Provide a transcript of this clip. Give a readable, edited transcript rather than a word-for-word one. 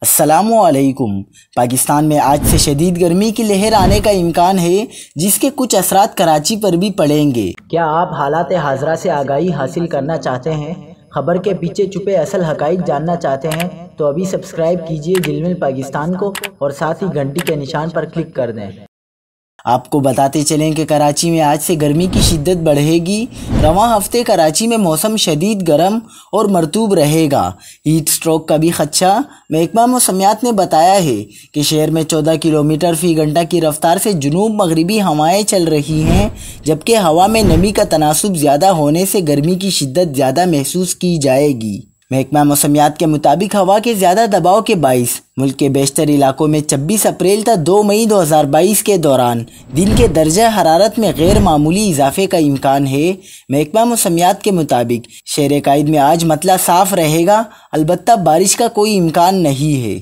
अस्सलामुअलैकुम। पाकिस्तान में आज से शदीद गर्मी की लहर आने का इम्कान है, जिसके कुछ असरात कराची पर भी पड़ेंगे। क्या आप हालात हाज़रा से आगाही हासिल करना चाहते हैं? खबर के पीछे छुपे असल हक़ाइक़ जानना चाहते हैं? तो अभी सब्सक्राइब कीजिए ज़िलमिल पाकिस्तान को और साथ ही घंटी के निशान पर क्लिक कर दें। आपको बताते चलें कि कराची में आज से गर्मी की शिद्दत बढ़ेगी। रवां हफ्ते कराची में मौसम शदीद गर्म और मरतूब रहेगा। हीट स्ट्रोक का भी खदशा। महकमा मौसमियात ने बताया है कि शहर में 14 किलोमीटर फ़ी घंटा की रफ्तार से जुनूब मगरिबी हवाएं चल रही हैं, जबकि हवा में नमी का तनासुब ज़्यादा होने से गर्मी की शिद्दत ज़्यादा महसूस की जाएगी। महकमा मौसमियात के मुताबिक हवा के ज़्यादा दबाव के बाइस मुल्क के बेशतर इलाकों में 26 अप्रैल तक 2 मई 2022 के दौरान दिन के दर्जा हरारत में गैर मामूली इजाफे का इम्कान है। महकमा मौसमियात के मुताबिक शहर कायद में आज मतला साफ रहेगा, अलबत्ता बारिश का कोई इम्कान नहीं है।